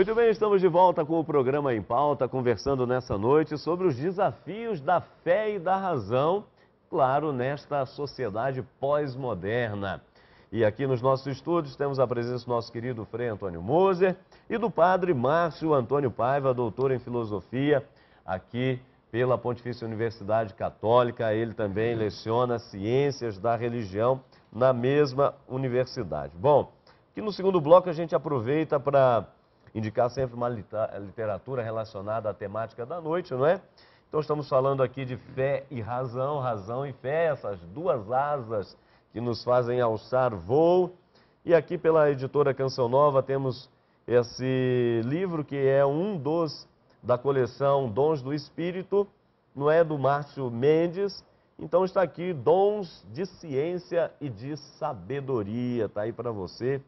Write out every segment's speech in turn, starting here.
Muito bem, estamos de volta com o programa Em Pauta, conversando nessa noite sobre os desafios da fé e da razão, claro, nesta sociedade pós-moderna. E aqui nos nossos estúdios temos a presença do nosso querido Frei Antônio Moser e do padre Márcio Antônio Paiva, doutor em filosofia, aqui pela Pontifícia Universidade Católica. Ele também leciona ciências da religião na mesma universidade. Bom, aqui no segundo bloco a gente aproveita para indicar sempre uma literatura relacionada à temática da noite, não é? Então estamos falando aqui de fé e razão, razão e fé, essas duas asas que nos fazem alçar voo. E aqui pela editora Canção Nova temos esse livro que é um dos da coleção Dons do Espírito, não é, do Márcio Mendes. Então está aqui Dons de Ciência e de Sabedoria, está aí para você.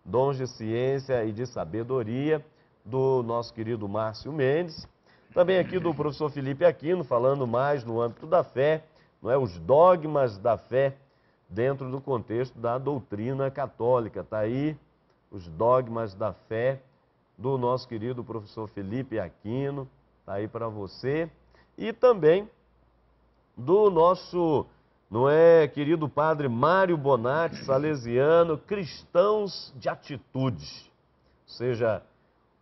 Dons de Ciência e de Sabedoria, do nosso querido Márcio Mendes. Também aqui do professor Felipe Aquino, falando mais no âmbito da fé, não é? Os dogmas da fé dentro do contexto da doutrina católica. Está aí os dogmas da fé do nosso querido professor Felipe Aquino, está aí para você. E também do nosso, não é, querido padre Mário Bonatti, salesiano, Cristãos de Atitude. Ou seja,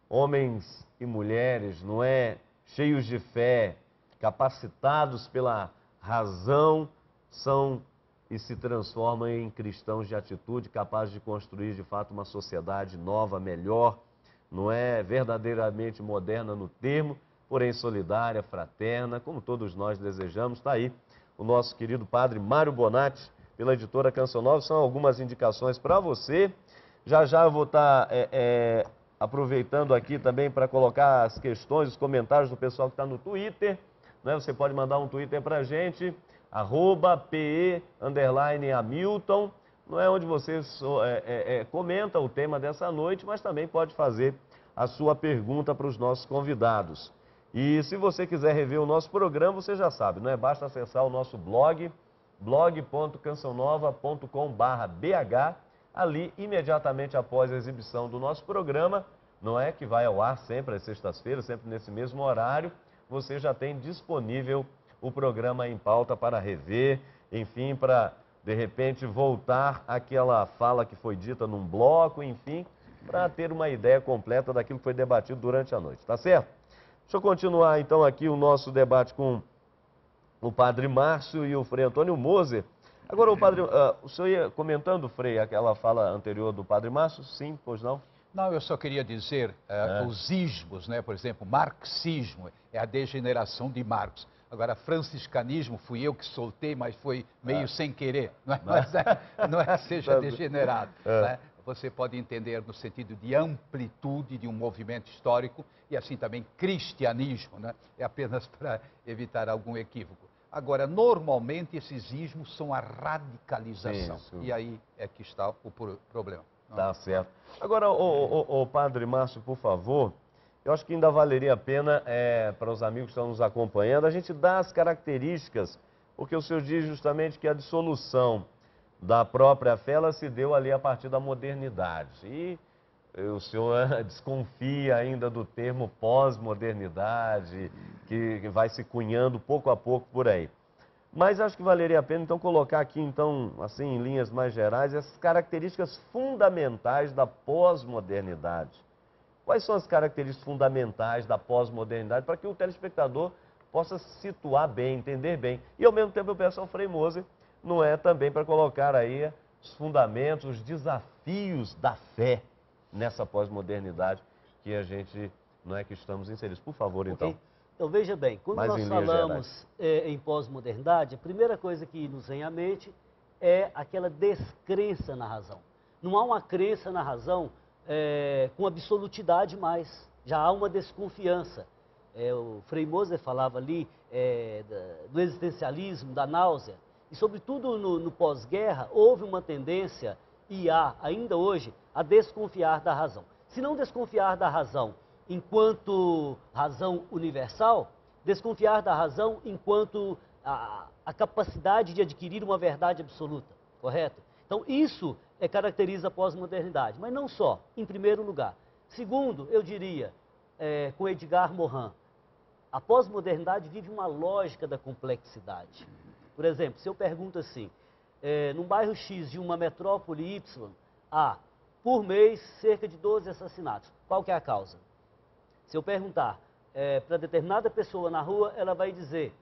homens e mulheres, não é, cheios de fé, capacitados pela razão, são e se transformam em cristãos de atitude, capazes de construir de fato uma sociedade nova, melhor, não é, verdadeiramente moderna no termo, porém solidária, fraterna, como todos nós desejamos. Está aí o nosso querido padre Mário Bonatti, pela editora Canção Nova. São algumas indicações para você. Já já eu vou estar aproveitando aqui também para colocar as questões, os comentários do pessoal que está no Twitter, né? Você pode mandar um Twitter para a gente, @PE_Hamilton, não é, onde você comenta o tema dessa noite, mas também pode fazer a sua pergunta para os nossos convidados. E se você quiser rever o nosso programa, você já sabe, não é? Basta acessar o nosso blog, blog.cançãonova.com.br. Ali, imediatamente após a exibição do nosso programa, não é, que vai ao ar sempre às sextas-feiras, sempre nesse mesmo horário, você já tem disponível o programa Em Pauta para rever, enfim, para, de repente, voltar àquela fala que foi dita num bloco, enfim, para ter uma ideia completa daquilo que foi debatido durante a noite, tá certo? Deixa eu continuar, então, aqui o nosso debate com o padre Márcio e o Frei Antônio Moser. Agora, o padre, o senhor ia comentando, Frei, aquela fala anterior do padre Márcio? Sim, pois não? Não, eu só queria dizer, os ismos, né? Por exemplo, marxismo é a degeneração de Marx. Agora, franciscanismo fui eu que soltei, mas foi meio sem querer. Não é, não é que seja degenerado. Né? Você pode entender no sentido de amplitude de um movimento histórico e assim também cristianismo, né? É apenas para evitar algum equívoco. Agora, normalmente esses ismos são a radicalização. Isso. E aí é que está o problema. Tá certo. Agora, o padre Márcio, por favor, eu acho que ainda valeria a pena, para os amigos que estão nos acompanhando, a gente dar as características, porque o senhor diz justamente que a dissolução da própria fé, ela se deu ali a partir da modernidade. E o senhor desconfia ainda do termo pós-modernidade, que vai se cunhando pouco a pouco por aí. Mas acho que valeria a pena, então, colocar aqui, então, assim, em linhas mais gerais, essas características fundamentais da pós-modernidade. Quais são as características fundamentais da pós-modernidade para que o telespectador possa se situar bem, entender bem? E, ao mesmo tempo, eu peço ao Frei Moser, não é, também para colocar aí os fundamentos, os desafios da fé nessa pós-modernidade que a gente, não é, que estamos inseridos. Por favor, então. Então, veja bem, quando Mais nós em linhas falamos em pós-modernidade, a primeira coisa que nos vem à mente é aquela descrença na razão. Não há uma crença na razão com absolutidade mais, já há uma desconfiança. O Frei Moser falava ali do existencialismo, da náusea, e sobretudo no pós-guerra houve uma tendência, e há ainda hoje, a desconfiar da razão. Se não desconfiar da razão enquanto razão universal, desconfiar da razão enquanto a capacidade de adquirir uma verdade absoluta, correto? Então isso caracteriza a pós-modernidade, mas não só. Em primeiro lugar, Segundo, eu diria, com Edgar Morin, a pós-modernidade vive uma lógica da complexidade. Por exemplo, se eu pergunto assim, num bairro X de uma metrópole Y, há, por mês, cerca de 12 assassinatos. Qual que é a causa? Se eu perguntar para determinada pessoa na rua, ela vai dizer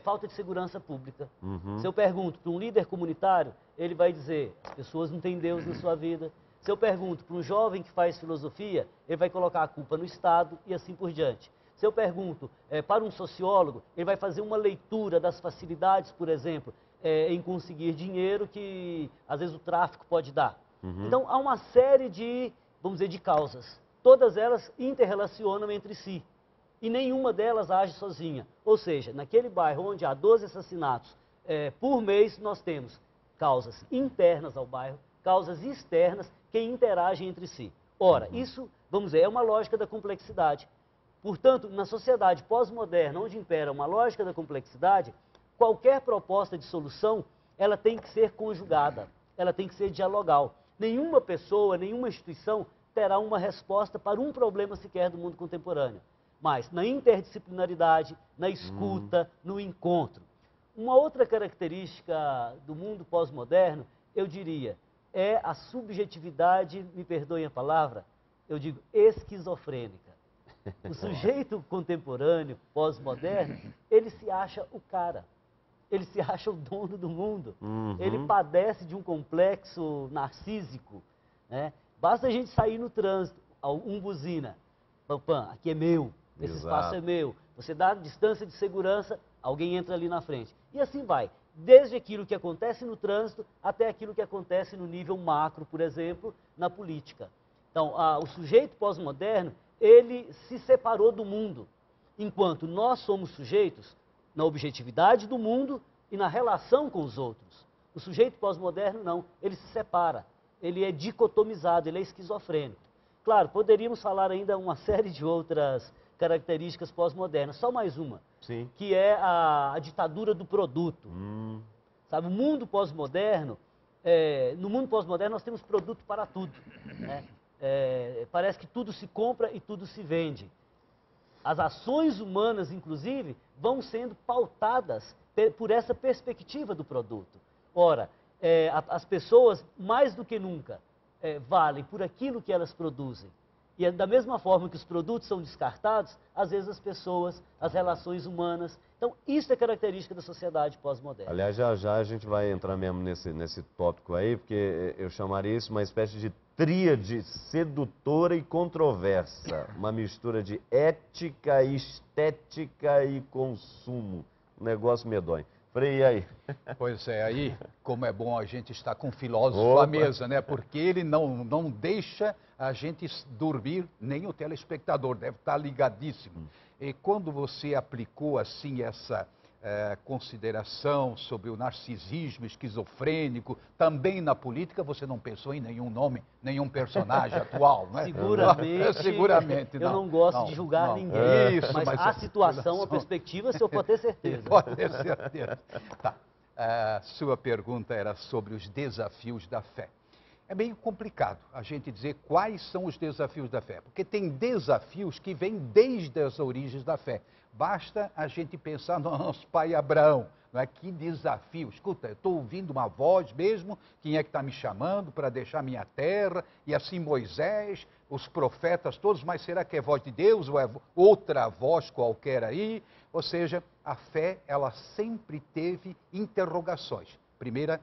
falta de segurança pública. Uhum. Se eu pergunto para um líder comunitário, ele vai dizer as pessoas não têm Deus na sua vida. Se eu pergunto para um jovem que faz filosofia, ele vai colocar a culpa no Estado e assim por diante. Se eu pergunto para um sociólogo, ele vai fazer uma leitura das facilidades, por exemplo, em conseguir dinheiro que às vezes o tráfico pode dar. Uhum. Então há uma série de, vamos dizer, de causas. Todas elas interrelacionam entre si. E nenhuma delas age sozinha. Ou seja, naquele bairro onde há 12 assassinatos por mês, nós temos causas internas ao bairro, causas externas que interagem entre si. Ora, isso, vamos dizer, é uma lógica da complexidade. Portanto, na sociedade pós-moderna, onde impera uma lógica da complexidade, qualquer proposta de solução, ela tem que ser conjugada, ela tem que ser dialogal. Nenhuma pessoa, nenhuma instituição terá uma resposta para um problema sequer do mundo contemporâneo. Mas na interdisciplinaridade, na escuta, no encontro. Uma outra característica do mundo pós-moderno, eu diria, é a subjetividade, me perdoem a palavra, eu digo esquizofrênica. O sujeito contemporâneo, pós-moderno, ele se acha o cara. Ele se acha o dono do mundo. Uhum. Ele padece de um complexo narcísico, né? Basta a gente sair no trânsito, buzina. Pam, aqui é meu, esse espaço é meu. Você dá distância de segurança, alguém entra ali na frente. E assim vai. Desde aquilo que acontece no trânsito até aquilo que acontece no nível macro, por exemplo, na política. Então, o sujeito pós-moderno, ele se separou do mundo, enquanto nós somos sujeitos na objetividade do mundo e na relação com os outros. O sujeito pós-moderno não, ele se separa, ele é dicotomizado, ele é esquizofrênico. Claro, poderíamos falar ainda uma série de outras características pós-modernas, só mais uma, Sim. que é a ditadura do produto. Sabe, o mundo pós-moderno, no mundo pós-moderno nós temos produto para tudo, né? Parece que tudo se compra e tudo se vende. As ações humanas, inclusive, vão sendo pautadas por essa perspectiva do produto. Ora, as pessoas, mais do que nunca, valem por aquilo que elas produzem. E da mesma forma que os produtos são descartados, às vezes as pessoas, as relações humanas. Então, isso é característica da sociedade pós-moderna. Aliás, já a gente vai entrar mesmo nesse tópico aí, porque eu chamaria isso uma espécie de tríade sedutora e controversa. Uma mistura de ética, estética e consumo. Um negócio medonho. Frei, e aí? Pois é, aí, como é bom a gente estar com um filósofo à mesa, né? Porque ele não deixa a gente dormir, nem o telespectador, deve estar ligadíssimo. E quando você aplicou, assim, essa consideração sobre o narcisismo esquizofrênico, também na política, você não pensou em nenhum nome, nenhum personagem atual, não é? Seguramente, Seguramente eu não gosto de julgar ninguém, Isso, mas a situação, a perspectiva, se eu pode ter certeza. Pode ter certeza. Tá. A sua pergunta era sobre os desafios da fé. É meio complicado a gente dizer quais são os desafios da fé, porque tem desafios que vêm desde as origens da fé. Basta a gente pensar no nosso pai Abraão, não é? Que desafio. Escuta, eu estou ouvindo uma voz mesmo, quem é que está me chamando para deixar minha terra? E assim Moisés, os profetas todos, mas será que é voz de Deus ou é outra voz qualquer aí? Ou seja, a fé, ela sempre teve interrogações. Primeira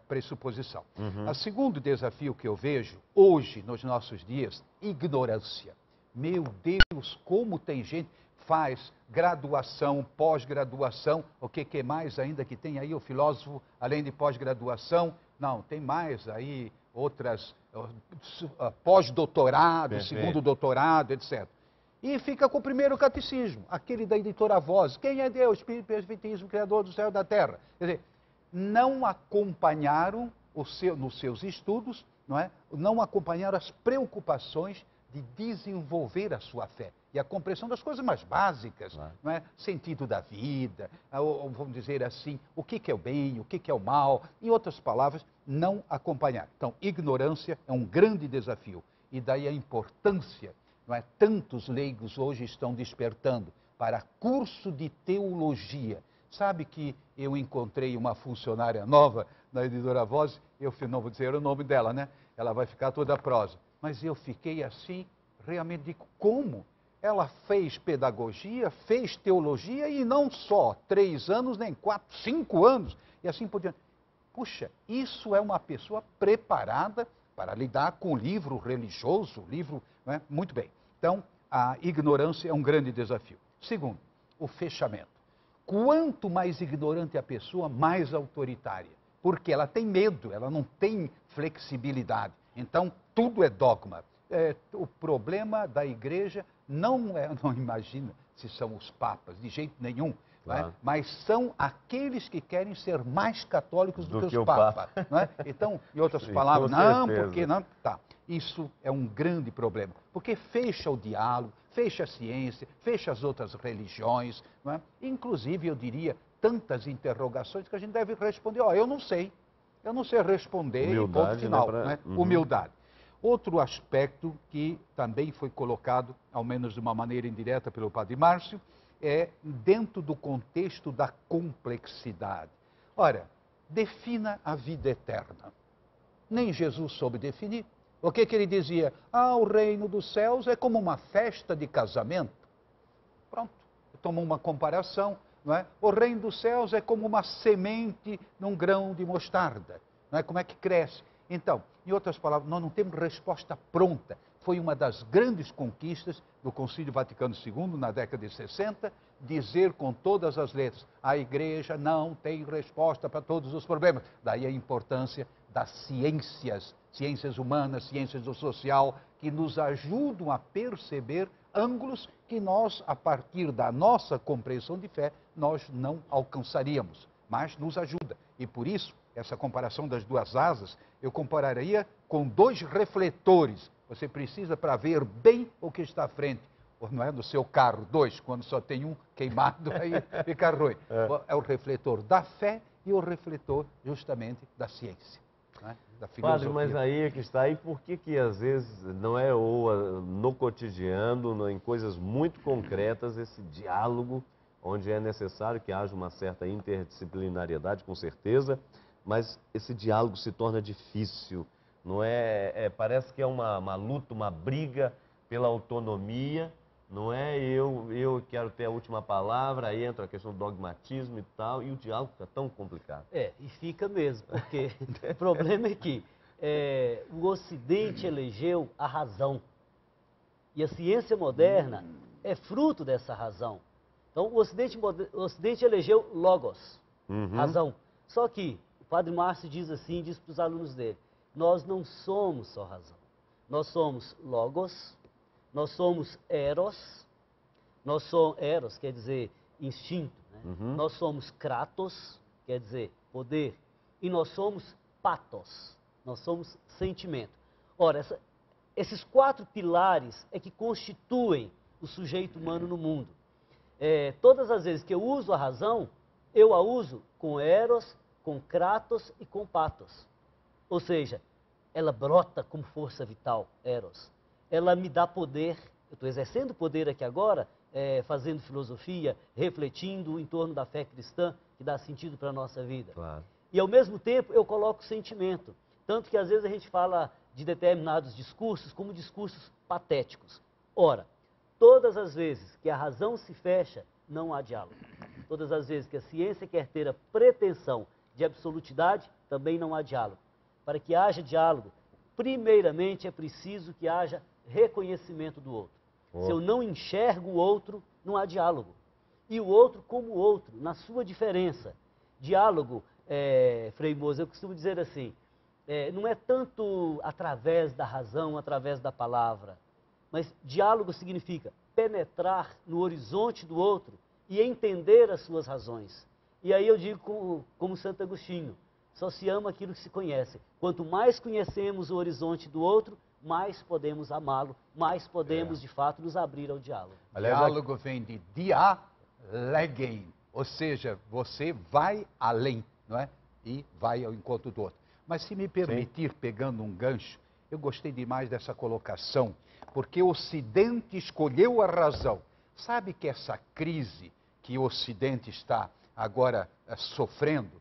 pressuposição. O segundo desafio que eu vejo hoje, nos nossos dias, ignorância. Meu Deus, como tem gente faz graduação, pós-graduação, o que mais ainda que tem aí o filósofo, além de pós-graduação? Não, tem mais aí outras, pós-doutorado, segundo doutorado, etc. E fica com o primeiro catecismo, aquele da editora Voz. Quem é Deus? Espiritismo, Criador do céu e da terra. Quer dizer, não acompanharam nos seus estudos, não acompanharam as preocupações de desenvolver a sua fé. E a compreensão das coisas mais básicas, não é? Sentido da vida, ou vamos dizer assim, o que é o bem, o que é o mal, em outras palavras, não acompanhar. Então, ignorância é um grande desafio. E daí a importância, não é? Tantos leigos hoje estão despertando para curso de teologia. Sabe que eu encontrei uma funcionária nova na Editora Voz, eu não vou dizer o nome dela, né? Ela vai ficar toda prosa. Mas eu fiquei assim, realmente digo, como? Ela fez pedagogia, fez teologia e não só 3 anos, nem 4, 5 anos, e assim por diante. Puxa, isso é uma pessoa preparada para lidar com o livro religioso, livro, não é? Muito bem. Então, a ignorância é um grande desafio. Segundo, o fechamento. Quanto mais ignorante a pessoa, mais autoritária. Porque ela tem medo, ela não tem flexibilidade. Então, tudo é dogma. O problema da igreja não imagina se são os papas, de jeito nenhum. Claro. Mas são aqueles que querem ser mais católicos do que os papas. Não é? Então, em outras palavras, não, porque não. Tá. Isso é um grande problema, porque fecha o diálogo, fecha a ciência, fecha as outras religiões, não é? Inclusive, eu diria, tantas interrogações que a gente deve responder, eu não sei responder, humildade, e ponto final, né? Humildade. Outro aspecto que também foi colocado, ao menos de uma maneira indireta pelo padre Márcio, é dentro do contexto da complexidade. Ora, defina a vida eterna. Nem Jesus soube definir. O que ele dizia? O reino dos céus é como uma festa de casamento. Pronto, tomou uma comparação, não é? O reino dos céus é como uma semente num grão de mostarda, não é? Como é que cresce? Então, em outras palavras, nós não temos resposta pronta. Foi uma das grandes conquistas do Concílio Vaticano II, na década de 60, dizer com todas as letras, a igreja não tem resposta para todos os problemas. Daí a importância das ciências, ciências humanas, ciências do social, que nos ajudam a perceber ângulos que nós, a partir da nossa compreensão de fé, nós não alcançaríamos, mas nos ajuda. E por isso, essa comparação das 2 asas, eu compararia com 2 refletores. Você precisa para ver bem o que está à frente. Não é no seu carro, 2, quando só tem um queimado, aí fica ruim. É o refletor da fé e o refletor justamente da ciência. Né? Da filosofia. Padre, mas aí é que está, e por que às vezes não é no cotidiano, em coisas muito concretas, esse diálogo, onde é necessário que haja uma certa interdisciplinariedade, com certeza, mas esse diálogo se torna difícil, não é? Parece que é uma luta, uma briga pela autonomia, não é? Eu quero ter a última palavra, aí entra a questão do dogmatismo e tal, e o diálogo fica tão complicado. E fica mesmo, porque o problema é que o Ocidente elegeu a razão, e a ciência moderna é fruto dessa razão. Então, o Ocidente elegeu logos, razão. Só que o Padre Márcio diz assim, diz para os alunos dele, nós não somos só razão. Nós somos logos, nós somos eros, eros quer dizer instinto, né? Nós somos kratos, quer dizer poder, e nós somos pathos, nós somos sentimento. Ora, esses 4 pilares é que constituem o sujeito humano no mundo. Todas as vezes que eu uso a razão, eu a uso com eros, com kratos e com pathos. Ou seja, ela brota como força vital, eros. Ela me dá poder, eu estou exercendo poder aqui agora, fazendo filosofia, refletindo em torno da fé cristã, que dá sentido para a nossa vida. Claro. E ao mesmo tempo eu coloco sentimento. Tanto que às vezes a gente fala de determinados discursos como discursos patéticos. Ora, todas as vezes que a razão se fecha, não há diálogo. Todas as vezes que a ciência quer ter a pretensão de absolutidade, também não há diálogo. Para que haja diálogo, primeiramente é preciso que haja reconhecimento do outro. Se eu não enxergo o outro, não há diálogo. E o outro como o outro, na sua diferença. Diálogo, Frei Moza, eu costumo dizer assim, não é tanto através da razão, através da palavra, mas diálogo significa penetrar no horizonte do outro e entender as suas razões. E aí eu digo como Santo Agostinho, só se ama aquilo que se conhece. Quanto mais conhecemos o horizonte do outro, mais podemos amá-lo, mais podemos, de fato, nos abrir ao diálogo. Diálogo vem de dialegen, ou seja, você vai além, não é? E vai ao encontro do outro. Mas se me permitir, pegando um gancho, Eu gostei demais dessa colocação, porque o Ocidente escolheu a razão. Sabe que essa crise que o Ocidente está agora sofrendo,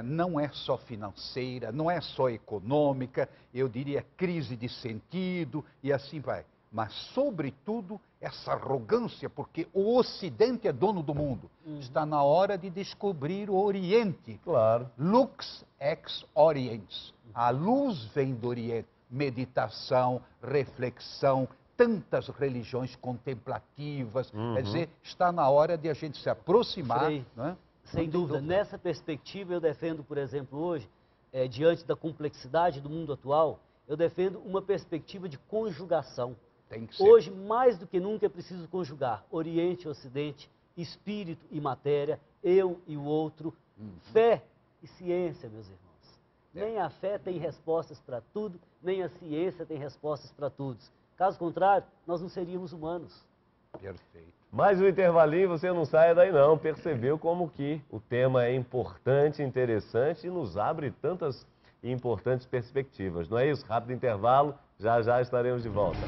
não é só financeira, não é só econômica, eu diria crise de sentido e assim vai. Mas, sobretudo, essa arrogância, porque o Ocidente é dono do mundo. Está na hora de descobrir o Oriente. Claro. Lux ex oriens. A luz vem do Oriente. Meditação, reflexão, tantas religiões contemplativas. Quer dizer, está na hora de a gente se aproximar. Frei, Né? sem dúvida. Nessa perspectiva, eu defendo, por exemplo, hoje, diante da complexidade do mundo atual, eu defendo uma perspectiva de conjugação. Tem que ser. Hoje, mais do que nunca, é preciso conjugar Oriente e Ocidente, espírito e matéria, eu e o outro, fé e ciência, meus irmãos. Nem a fé tem respostas para tudo, nem a ciência tem respostas para tudo. Caso contrário, nós não seríamos humanos. Perfeito. Mais um intervalinho, você não saia daí não. Percebeu como que o tema é importante, interessante e nos abre tantas importantes perspectivas. Não é isso? Rápido intervalo, já já estaremos de volta.